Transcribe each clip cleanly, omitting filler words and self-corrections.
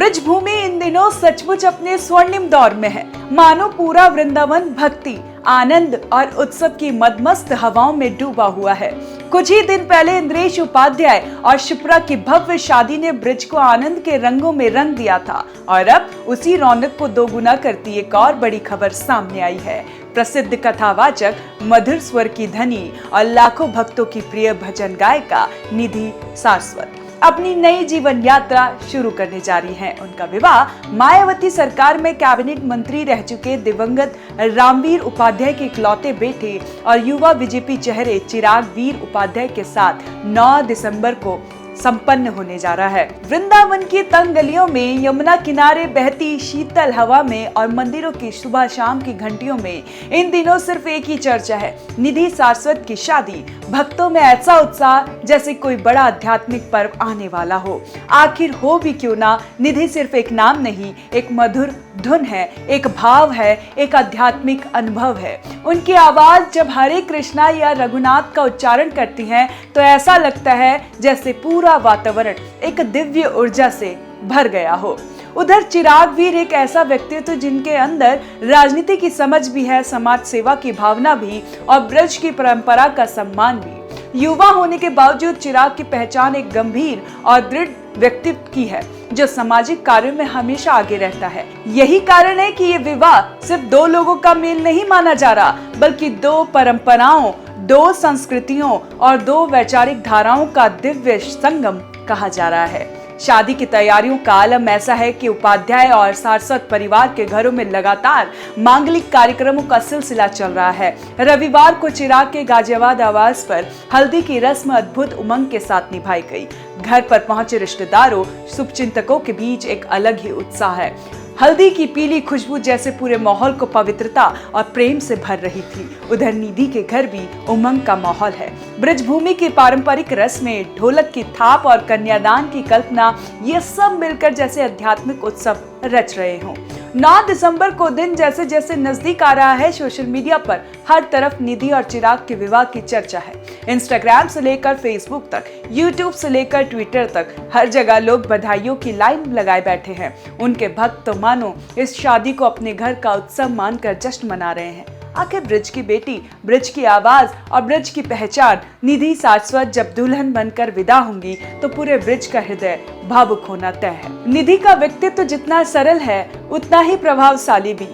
ब्रजभूमि इन दिनों सचमुच अपने स्वर्णिम दौर में है। मानो पूरा वृंदावन भक्ति, आनंद और उत्सव की मदमस्त हवाओं में डूबा हुआ है। कुछ ही दिन पहले इंद्रेश उपाध्याय और शिप्रा की भव्य शादी ने ब्रज को आनंद के रंगों में रंग दिया था और अब उसी रौनक को दोगुना करती एक और बड़ी खबर सामने आई है। प्रसिद्ध कथावाचक, मधुर स्वर की धनी और लाखों भक्तों की प्रिय भजन गायिका निधि सारस्वत अपनी नई जीवन यात्रा शुरू करने जा रही हैं। उनका विवाह मायावती सरकार में कैबिनेट मंत्री रह चुके दिवंगत रामवीर उपाध्याय के इकलौते बेटे और युवा बीजेपी चेहरे चिराग वीर उपाध्याय के साथ 9 दिसंबर को संपन्न होने जा रहा है। वृंदावन की तंग गलियों में, यमुना किनारे बहती शीतल हवा में और मंदिरों की सुबह शाम की घंटियों में इन दिनों सिर्फ एक ही चर्चा है, निधि सारस्वत की शादी। भक्तों में ऐसा उत्साह जैसे कोई बड़ा आध्यात्मिक पर्व आने वाला हो। आखिर हो भी क्यों ना, निधि सिर्फ एक नाम नहीं, एक मधुर धुन है, एक भाव है, एक आध्यात्मिक अनुभव है। उनकी आवाज जब हरे कृष्णा या रघुनाथ का उच्चारण करती है तो ऐसा लगता है जैसे पूरा वातावरण एक दिव्य ऊर्जा से भर गया हो। उधर चिराग वीर एक ऐसा व्यक्तित्व जिनके अंदर राजनीति की समझ भी है, समाज सेवा की भावना भी और ब्रज की परंपरा का सम्मान भी। युवा होने के बावजूद चिराग की पहचान एक गंभीर और दृढ़ व्यक्तित्व की है जो सामाजिक कार्यों में हमेशा आगे रहता है। यही कारण है कि ये विवाह सिर्फ 2 लोगों का मेल नहीं माना जा रहा, बल्कि 2 परंपराओं, 2 संस्कृतियों और 2 वैचारिक धाराओं का दिव्य संगम कहा जा रहा है। शादी की तैयारियों का आलम ऐसा है कि उपाध्याय और सारस्वत परिवार के घरों में लगातार मांगलिक कार्यक्रमों का सिलसिला चल रहा है। रविवार को चिराग के गाजियाबाद आवास पर हल्दी की रस्म अद्भुत उमंग के साथ निभाई गई। घर पर पहुंचे रिश्तेदारों, शुभचिंतकों के बीच एक अलग ही उत्साह है। हल्दी की पीली खुशबू जैसे पूरे माहौल को पवित्रता और प्रेम से भर रही थी। उधर निधि के घर भी उमंग का माहौल है। ब्रजभूमि की पारंपरिक रस्में, ढोलक की थाप और कन्यादान की कल्पना, ये सब मिलकर जैसे आध्यात्मिक उत्सव रच रहे हों। 9 दिसंबर को दिन जैसे जैसे नजदीक आ रहा है, सोशल मीडिया पर हर तरफ निधि और चिराग के विवाह की चर्चा है। इंस्टाग्राम से लेकर फेसबुक तक, यूट्यूब से लेकर ट्विटर तक, हर जगह लोग बधाइयों की लाइन लगाए बैठे हैं। उनके भक्त तो मानो इस शादी को अपने घर का उत्सव मानकर जश्न मना रहे हैं। आखिर ब्रज की बेटी, ब्रज की आवाज और ब्रज की पहचान निधि सारस्वत जब दुल्हन बनकर विदा होंगी तो पूरे ब्रज का हृदय भावुक होना तय है। निधि का व्यक्तित्व जितना सरल है उतना ही प्रभावशाली भी।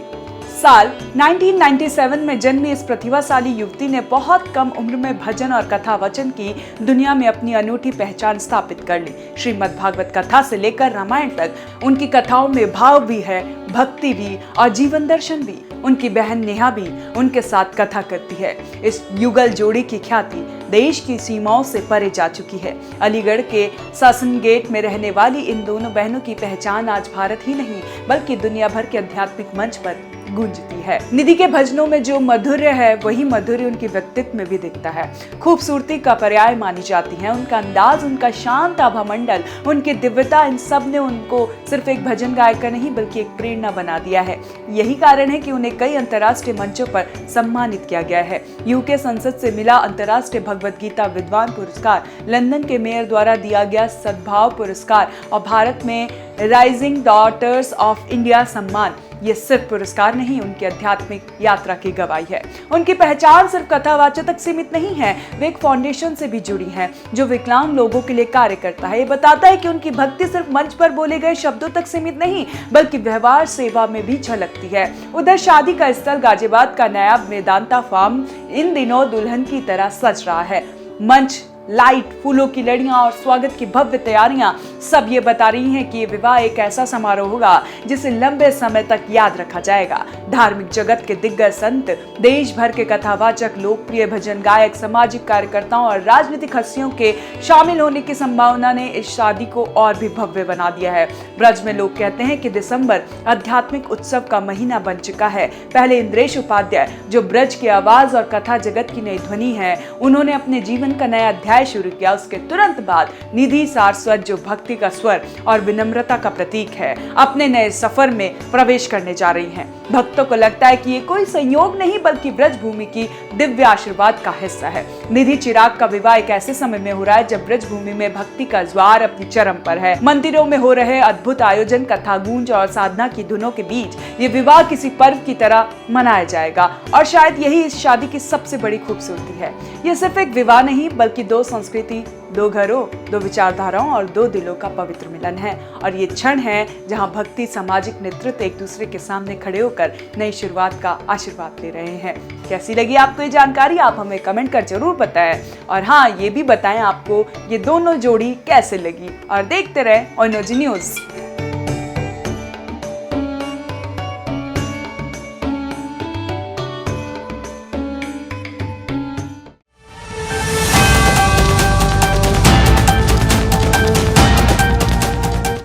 साल 1997 में जन्मी इस प्रतिभाशाली युवती ने बहुत कम उम्र में भजन और कथा वचन की दुनिया में अपनी अनूठी पहचान स्थापित कर ली। श्रीमद् भागवत कथा से लेकर रामायण तक उनकी कथाओं में भाव भी है, भक्ति भी और जीवन दर्शन भी। उनकी बहन नेहा भी उनके साथ कथा करती है। इस युगल जोड़ी की ख्याति देश की सीमाओं से परे जा चुकी है। अलीगढ़ के सासन गेट में रहने वाली इन दोनों बहनों की पहचान आज भारत ही नहीं बल्कि दुनिया भर के आध्यात्मिक मंच पर गूंजती है। निधि के भजनों में जो मधुर्य है वही मधुर्य उनके व्यक्तित्व में भी दिखता है। खूबसूरती का पर्याय मानी जाती है उनका अंदाज, उनका शांत आभामंडल, उनकी दिव्यता, इन सब ने उनको सिर्फ एक भजन गायिका नहीं बल्कि एक प्रेरणा बना दिया है। यही कारण है कि उन्हें कई अंतर्राष्ट्रीय मंचों पर सम्मानित किया गया है। यूके संसद से मिला अंतर्राष्ट्रीय भगवत गीता विद्वान पुरस्कार, लंदन के मेयर द्वारा दिया गया सद्भाव पुरस्कार और भारत में राइजिंग डॉटर्स ऑफ इंडिया सम्मान, ये सिर्फ पुरस्कार नहीं, उनकी आध्यात्मिक यात्रा की गवाही है। उनकी पहचान सिर्फ कथावाचक तक सीमित नहीं है, वे एक फाउंडेशन से भी जुड़ी हैं जो विकलांग लोगों के लिए कार्य करता है। ये बताता है कि उनकी भक्ति सिर्फ मंच पर बोले गए शब्दों तक सीमित नहीं बल्कि व्यवहार सेवा में भी झलकती है। उधर शादी का स्थल गाजियाबाद का नया वेदांता फार्म इन दिनों दुल्हन की तरह सज रहा है। मंच, लाइट, फूलों की लड़ियां और स्वागत की भव्य तैयारियां सब ये बता रही हैं कि ये विवाह एक ऐसा समारोह होगा जिसे लंबे समय तक याद रखा जाएगा। धार्मिक जगत के दिग्गज संत, देश भर के कथावाचक, लोकप्रिय भजन गायक, सामाजिक कार्यकर्ताओं और राजनीतिक हस्तियों के शामिल होने की संभावना ने इस शादी को और भी भव्य बना दिया है। ब्रज में लोग कहते हैं कि दिसंबर आध्यात्मिक उत्सव का महीना बन चुका है। पहले इंद्रेश उपाध्याय जो ब्रज की आवाज और कथा जगत की नई ध्वनि है, उन्होंने अपने जीवन का नया अध्याय अध्याय शुरू किया उसके तुरंत बाद निधि सारस्वत, जो भक्ति का स्वर और विनम्रता का प्रतीक है, अपने नए सफर में प्रवेश करने जा रही हैं। भक्तों को लगता है कि ये कोई संयोग नहीं बल्कि ब्रजभूमि की दिव्य आशीर्वाद का हिस्सा है। निधि चिराग का विवाह एक ऐसे समय में हो रहा है जब ब्रजभूमि में भक्ति का ज्वार अपनी चरम पर है। मंदिरों में हो रहे अद्भुत आयोजन, कथा गूंज और साधना की धुनों के बीच ये विवाह किसी पर्व की तरह मनाया जाएगा और शायद यही इस शादी की सबसे बड़ी खूबसूरती है। ये सिर्फ एक विवाह नहीं बल्कि दो संस्कृति, दो घरों, दो विचारधाराओं और दो दिलों का पवित्र मिलन है। और ये क्षण है जहां भक्ति, सामाजिक नेतृत्व एक दूसरे के सामने खड़े होकर नई शुरुआत का आशीर्वाद ले रहे हैं। कैसी लगी आपको ये जानकारी? आप हमें कमेंट कर जरूर बताएं और हाँ, ये भी बताएं आपको ये दोनों जोड़ी कैसे लगी। और देखते रहे ओनोजी न्यूज।